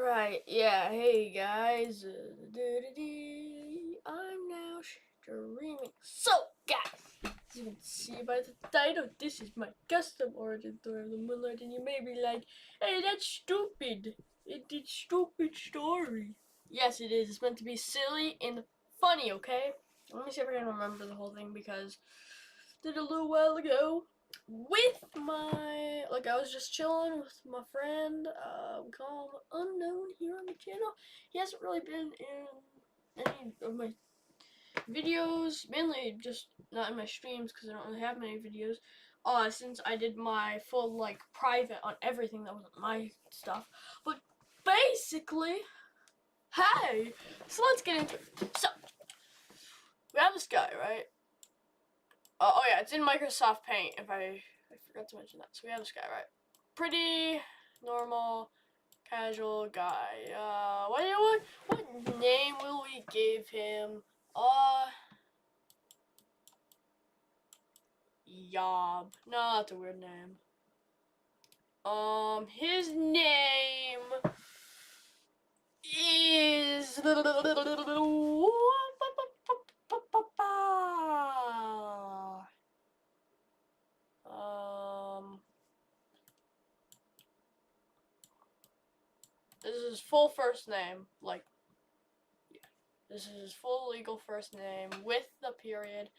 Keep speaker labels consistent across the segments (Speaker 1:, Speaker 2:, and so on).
Speaker 1: Alright, yeah, hey guys, I'm now streaming. So, guys, as you can see by the title, this is my custom origin story of the Moonlord, and you may be like, hey, that's stupid. It's stupid story. Yes, it is. It's meant to be silly and funny, okay? Let me see if I can remember the whole thing, because I did it a little while ago. With my, I was just chilling with my friend, we call him Unknown here on the channel. He hasn't really been in any of my videos, mainly just not in my streams because I don't really have many videos, since I did my full, private on everything that wasn't my stuff. But basically, hey, so let's get into it. So, we have this guy, right? Oh yeah, it's in Microsoft Paint, if I forgot to mention that. So we have this guy, right? Pretty normal, casual guy. What name will we give him? Yob. No, that's a weird name. His name is this is his full first name, yeah. This is his full legal first name with the period.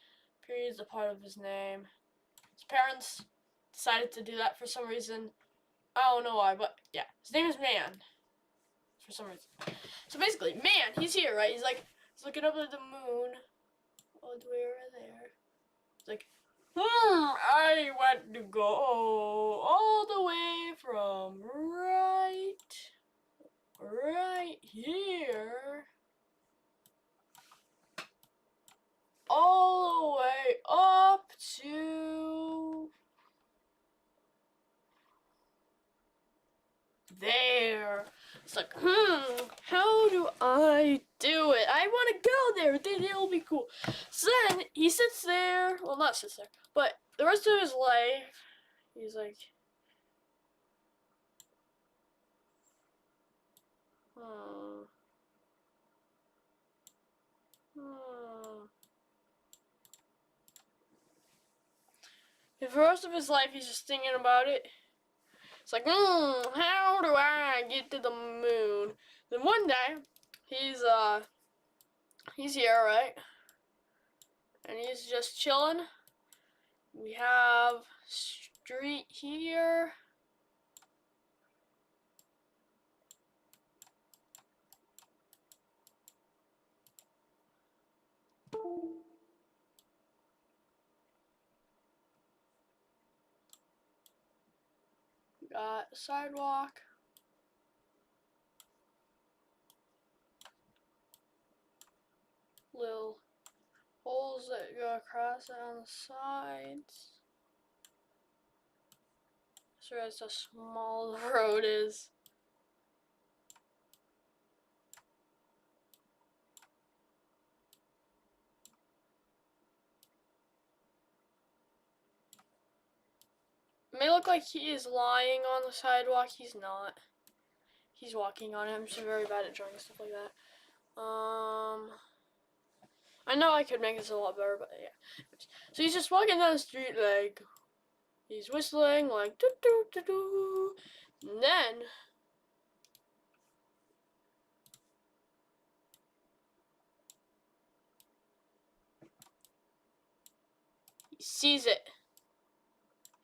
Speaker 1: Period is a part of his name. His parents decided to do that for some reason. I don't know why, but yeah. His name is Man. For some reason. So basically, Man, he's here, right? He's looking up at the moon. All the way over there. He's like, I want to go all the way from right here, all the way up to there. It's like, how do I do it? I want to go there. It'll be cool. So then he sits there. Well, not sits there, but the rest of his life, he's like, hmm. For the rest of his life, he's just thinking about it. It's like, how do I get to the moon? Then one day, he's here, right? And he's just chilling. We have street here. We got a sidewalk. Little holes that go across it on the sides. So that's how small the road is. It may look like he is lying on the sidewalk. He's not. He's walking on it. I'm just very bad at drawing stuff like that. I know I could make this a lot better, but yeah. So he's just walking down the street, like, he's whistling, like, doo doo doo doo. And then he sees it.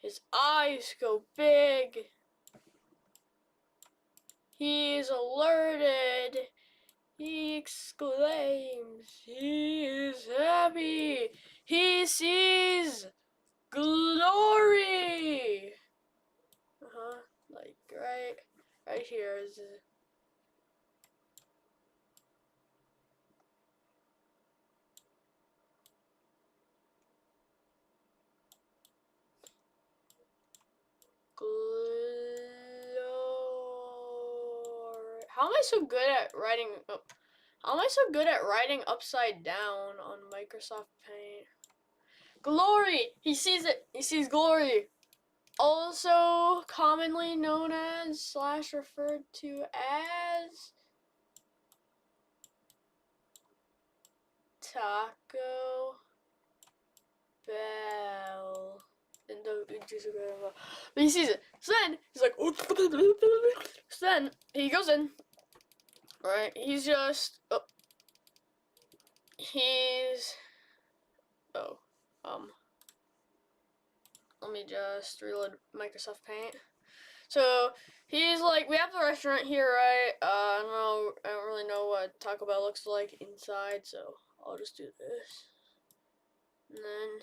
Speaker 1: His eyes go big. He is alerted. He exclaims. He is happy. He sees glory. Like right here is. Glory. How am I so good at writing? Oh, how am I so good at writing upside down on Microsoft Paint? Glory. He sees it. He sees glory. Also commonly known as / referred to as says Taco Bell. And but he sees it. So then he's like, so then he goes in. Right? He's just let me just reload Microsoft Paint. So he's like, we have the restaurant here, right? I don't really know what Taco Bell looks like inside, so I'll just do this. And then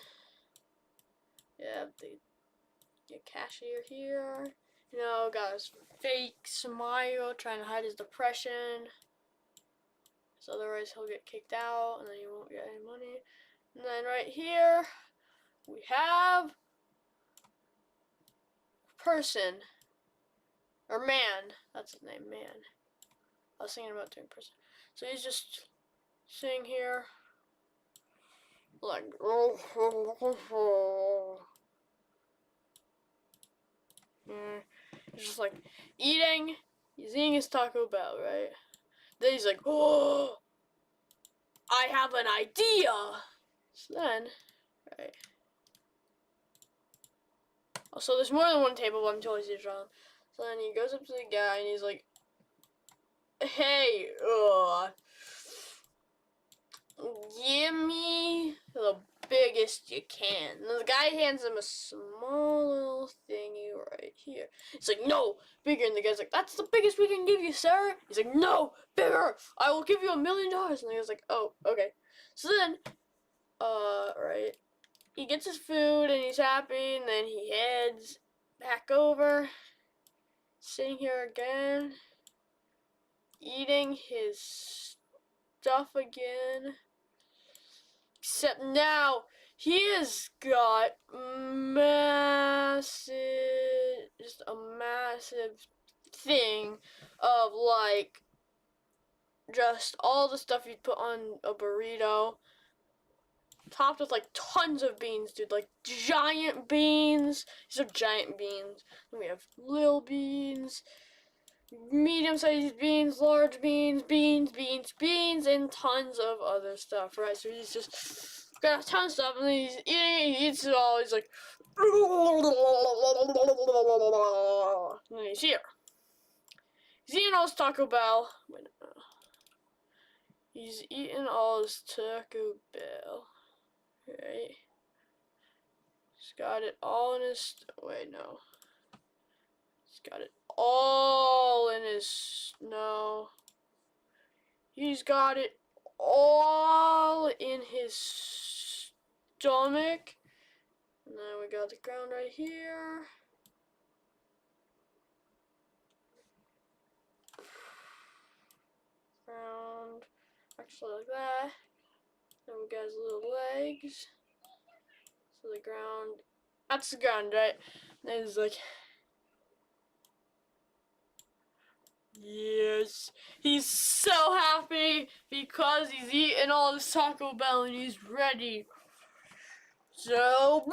Speaker 1: yeah, the cashier here. You know, got his fake smile, trying to hide his depression. So otherwise he'll get kicked out, and then he won't get any money. And then right here, we have person. Or man. That's his name, man. I was thinking about doing person. So he's just sitting here. Like, he's just like eating. He's eating his Taco Bell, right? Then he's like, oh, I have an idea. So then, right. Oh, so there's more than one table, but I'm totally serious on. So then he goes up to the guy and he's like, hey, give me the biggest you can. And the guy hands him a small little thingy right here. He's like, no, bigger. And the guy's like, that's the biggest we can give you, sir. He's like, no, bigger. I will give you $1 million. And the guy's like, oh, okay. So then, right, he gets his food and he's happy. And then he heads back over, sitting here again, eating his stuff again. Except now, he has got just a massive thing of like, just all the stuff you'd put on a burrito, topped with like tons of beans, dude, like giant beans. These are giant beans. Then we have little beans, medium-sized beans, large beans, and tons of other stuff, right? So he's just got a ton of stuff, and then he's eating it, he eats it all, he's like, and then he's here. He's eating all his Taco Bell. He's eating all his Taco Bell, right? He's got it all in his, wait, no. He's got it all in his, no. He's got it all in his stomach. And then we got the ground right here. Ground, actually like that. Then we got his little legs. So the ground, that's the ground, right? And then he's like, yes, he's so happy because he's eating all this Taco Bell and he's ready. So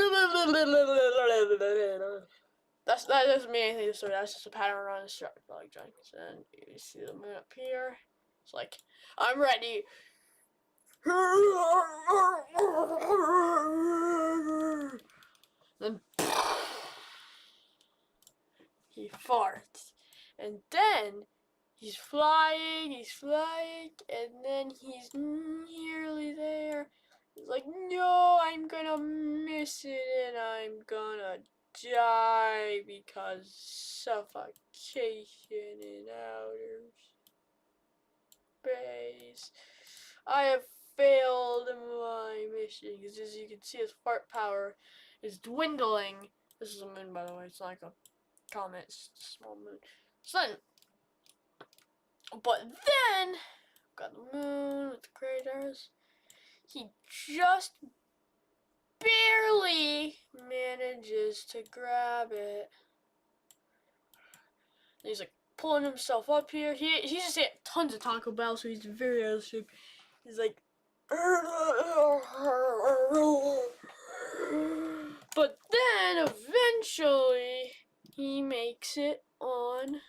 Speaker 1: that doesn't mean anything. So that's just a pattern around the structure, like giants. And you see the moon up here. It's like, I'm ready. Then he farts, and then he's flying, and then he's nearly there. He's like, no, I'm gonna miss it, and I'm gonna die because suffocation in outer space. I have failed my mission, because as you can see, his fart power is dwindling. This is a moon, by the way, it's not like a comet, it's a small moon. So then, but then, got the moon with the craters. He just barely manages to grab it. And he's like pulling himself up here. He's just ate tons of Taco Bell, so he's very out of shape. He's like, but then eventually he makes it on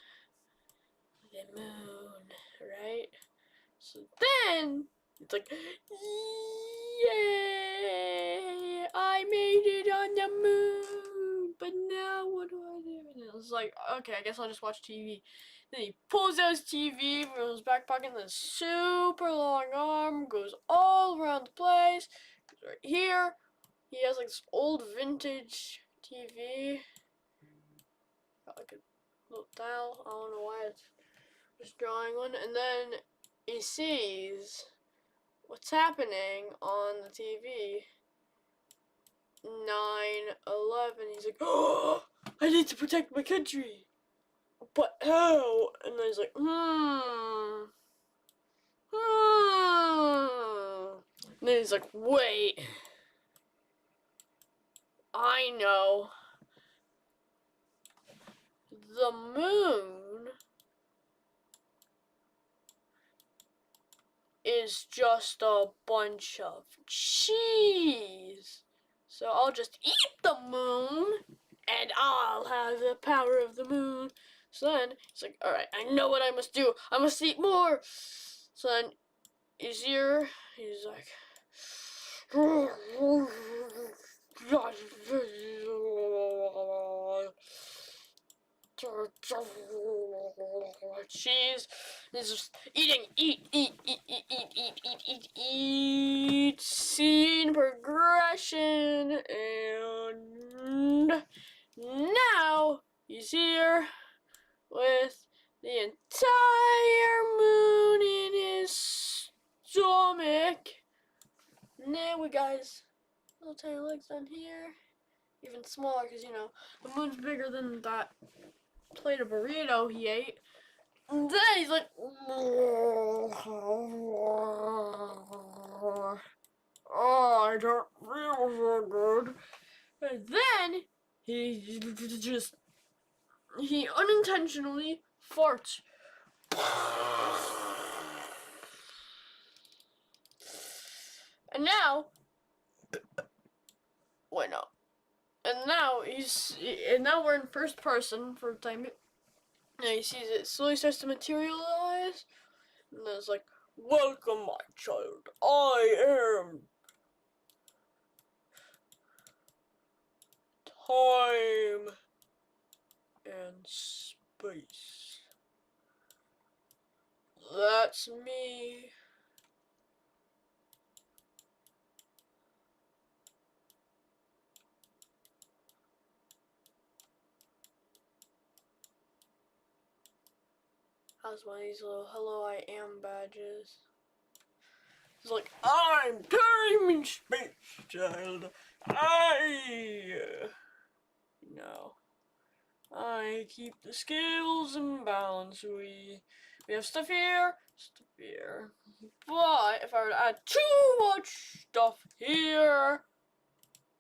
Speaker 1: the moon. So then it's like, yay! I made it on the moon. But now what do I do? And it was like, okay, I guess I'll just watch TV. Then he pulls out his TV from his back pocket, and the super long arm goes all around the place. Right here, he has like this old vintage TV. Got like a little dial. I don't know why it's just drawing one. And then he sees what's happening on the TV. 9/11. He's like, oh, I need to protect my country. But how? And then he's like, And then he's like, wait. I know. The moon is just a bunch of cheese. So I'll just eat the moon, and I'll have the power of the moon. So then he's like, alright, I know what I must do. I must eat more. So then he's here. He's like, cheese. He's just eating, eat. Scene progression, and now he's here with the entire moon in his stomach. Now we got his little tiny legs down here, even smaller because, you know, the moon's bigger than that plate of burrito he ate. And then he's like, oh, I don't feel so good. And then he unintentionally farts. And now, wait, no. And now we're in first person for a time. And he sees it slowly starts to materialize. And then it's like, welcome, my child. I am time and space. That's me. How's one of these little hello I am badges? It's like, I'm time and space, child. I keep the scales in balance. We have stuff here. But if I were to add too much stuff here,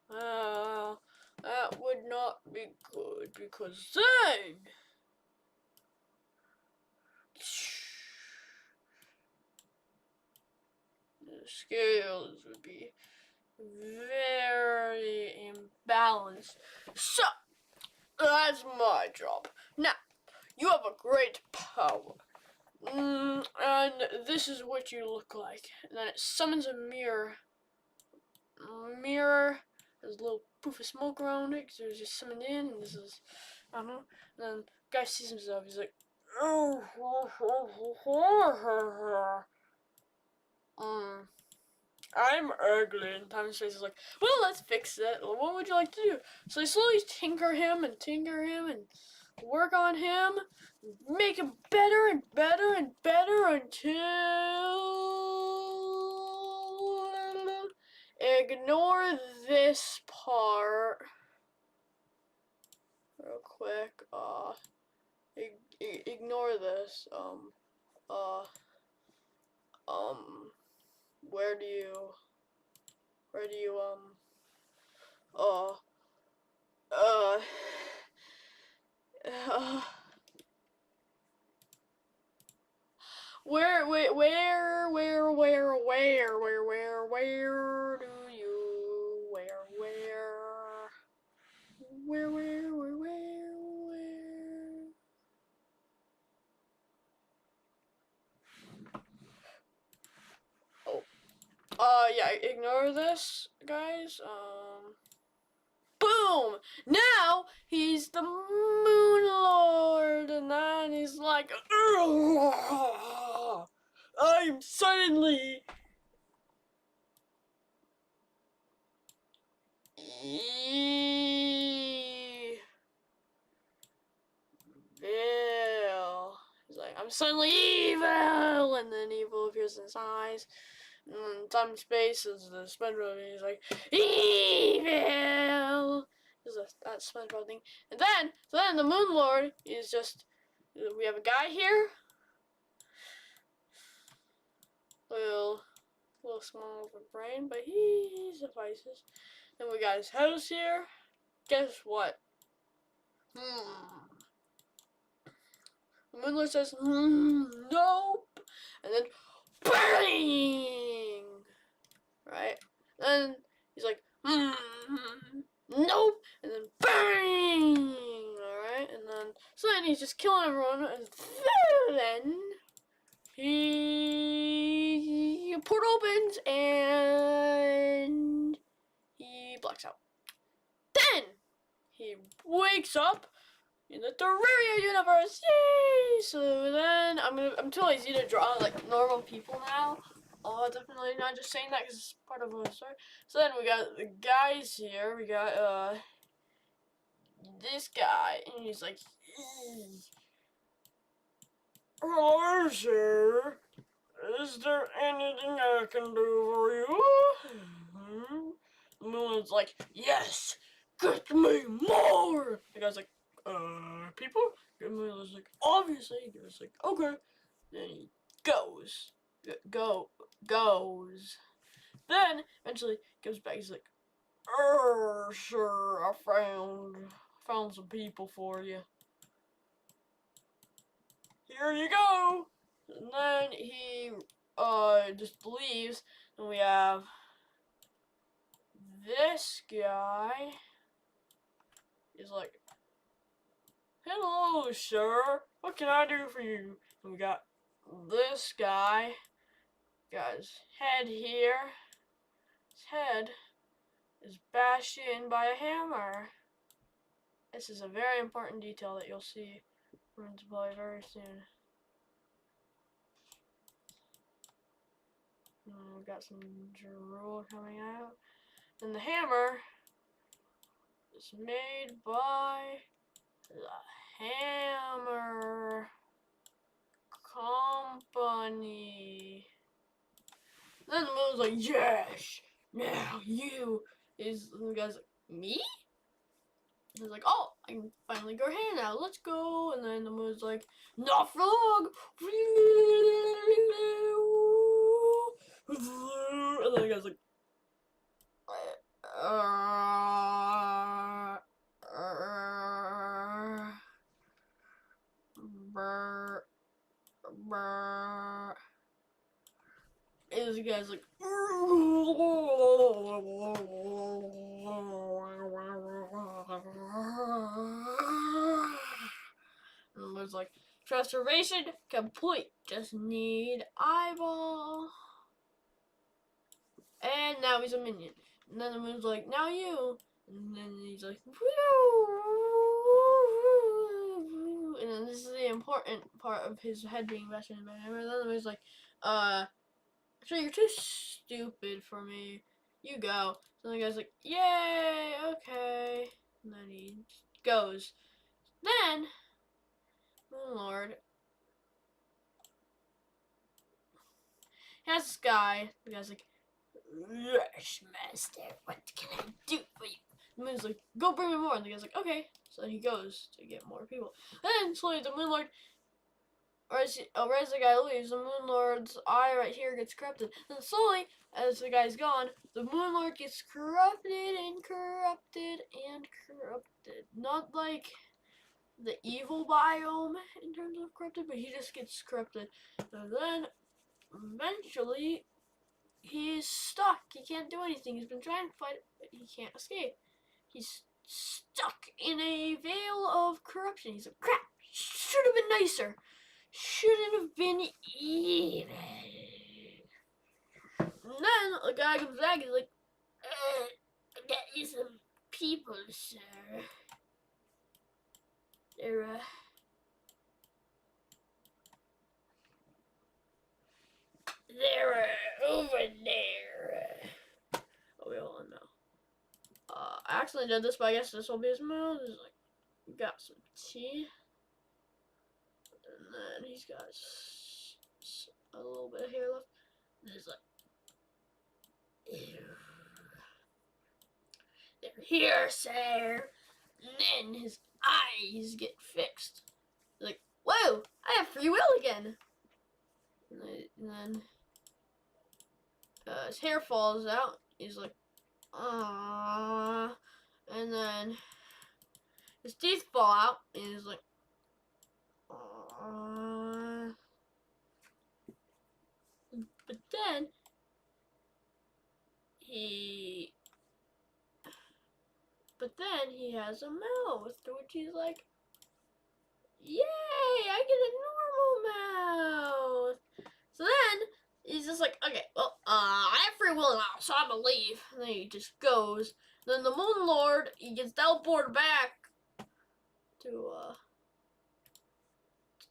Speaker 1: that would not be good, because then the scales would be very imbalanced. So that's my job. Now, you have a great power. And this is what you look like. And then it summons a mirror. Mirror has a little poof of smoke around it because it was just summoned in. And this is, I don't know. And then the guy sees himself. He's like, I'm ugly. And Time's face is like, well, let's fix it. What would you like to do? So they slowly tinker him and work on him, make him better and better and better until ignore this part real quick. Ignore this. Where do you where do you, yeah, ignore this, guys. Boom! Now he's the Moonlord, and then he's like, I'm suddenly evil. He's like, I'm suddenly evil, and then evil appears in his eyes. And time and space is the SpongeBob, and he's like, evil. There's that SpongeBob thing, and then the Moonlord is just. We have a guy here. Little small of a brain, but he suffices. Then we got his house here. Guess what? The Moonlord says, nope. And then, bang! Right? Then he's like, nope. And then, bang! Alright? And then, so then he's just killing everyone. And then, he portal opens and he blacks out. Then he wakes up in the Terraria universe. Yay! So then I'm too lazy to draw like normal people now. Oh, definitely not just saying that because it's part of a story. So then we got the guys here. We got this guy, and he's like, hello, sir. Is there anything I can do for you? The Moon's like, yes, get me more. The guy's like, people? The Moon's like, obviously. The guy's like, okay. Then he goes. Goes. Then, eventually, comes back. He's like, sir, I found some people for you. Here you go. And then he just leaves, and we have this guy. He's like, hello, sir. What can I do for you? And we got this guy. Got his head here. His head is bashed in by a hammer. This is a very important detail that you'll see when it's played very soon. And we got some drool coming out. And the hammer is made by the Hammer Company. Then the Moon's like, yes, now you. The guy's like, me? He's like, oh, I can finally grow hair now. Let's go. And then the Moon's like, not for long. And then the guy's like, and the guy's like, and was like, transformation complete. Just need eyeball. And now he's a minion. And then the Moon's like, now you. And then he's like, and then this is the important part of his head being bashed in by a hammer. And then the Moon's like, so you're too stupid for me. You go. So the guy's like, yay, okay. And then he goes. Then, Moonlord has this guy. The guy's like, yes, master, what can I do for you? The Moon's like, go bring me more. And the guy's like, okay. So then he goes to get more people. Then slowly the Moonlord, or as the guy leaves, the Moonlord's eye right here gets corrupted. And slowly, as the guy's gone, the Moonlord gets corrupted and corrupted and corrupted. Not like the evil biome in terms of corrupted, but he just gets corrupted. And then, eventually, he's stuck. He can't do anything. He's been trying to fight, but he can't escape. He's stuck in a veil of corruption. He's like, crap, should have been nicer. Shouldn't have been evil. And then the guy comes back, he's like, I got you some people, sir. They're, over there. Oh, wait, hold on now. I accidentally did this, but I guess this will be his mouth. He's like, we got some tea. And then he's got a little bit of hair left. And he's like, ew. They're here, sir. And then his eyes get fixed. He's like, whoa, I have free will again. And then his hair falls out. He's like, ah. And then his teeth fall out. And he's like, ah. But then he has a mouth, to which he's like, yay, I get a normal mouth. So then he's just like, okay, well, I have free will now, so I'm gonna leave. And then he just goes. Then the Moonlord, he gets teleported back to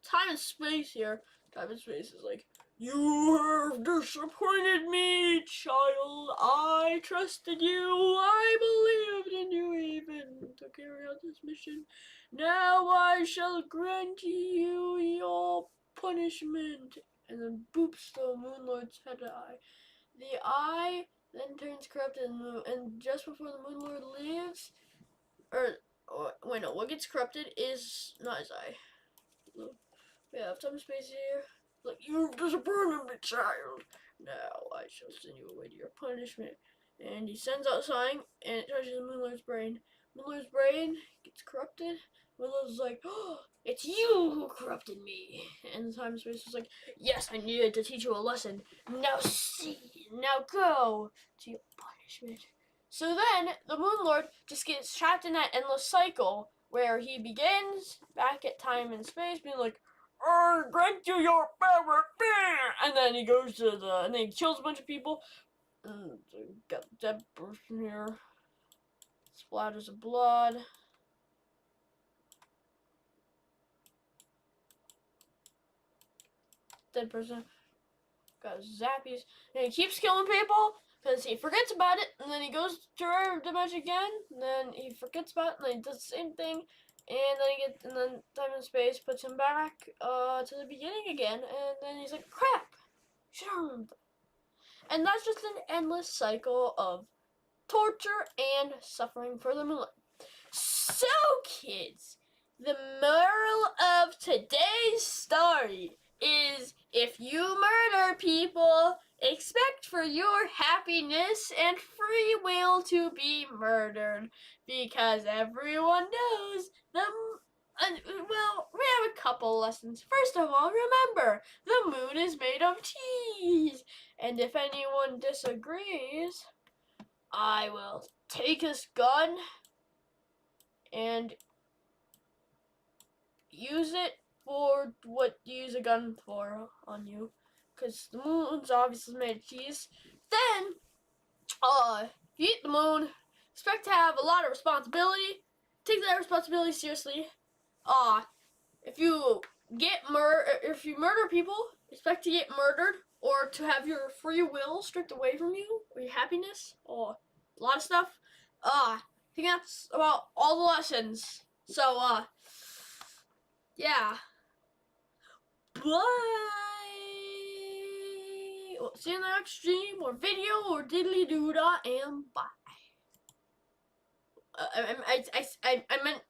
Speaker 1: time and space here. Time and space is like, you have disappointed me, child. I trusted you. I believed in you even to carry out this mission. Now I shall grant you your punishment. And then boops the Moonlord's head eye. The eye then turns corrupted, and just before the Moonlord leaves, wait, no, what gets corrupted is not his eye. We have time and space here. Like, you've disappointed me, child. Now I shall send you away to your punishment. And he sends out a sign, and it touches Moonlord's brain. Moonlord's brain gets corrupted. Moonlord's like, oh, it's you who corrupted me. And the time and space is like, yes, I needed to teach you a lesson. Now go to your punishment. So then, the Moonlord just gets trapped in that endless cycle where he begins back at time and space, being like, I grant you your power, and then he goes to and then he kills a bunch of people. And got a dead person here. Splatters of blood. Dead person. Got zappies. And he keeps killing people because he forgets about it. And then he goes to our dimension again. And then he forgets about it. And then he does the same thing. And then time and space puts him back to the beginning again. And then he's like, crap. Should I remember? And that's just an endless cycle of torture and suffering for the Moonlord. So, kids, the moral of today's story is if you murder people, expect for your happiness and free will to be murdered. Because everyone knows well, we have a couple lessons. First of all, remember, the moon is made of cheese. And if anyone disagrees, I will take his gun and use it for what you use a gun for on you. Because the moon's obviously made of cheese. Then, if you eat the moon, expect to have a lot of responsibility. Take that responsibility seriously. If you murder people, expect to get murdered or to have your free will stripped away from you or your happiness or a lot of stuff. I think that's about all the lessons. So, yeah. Bye. Well, see you in the next stream or video or diddly doo dah, and bye. I meant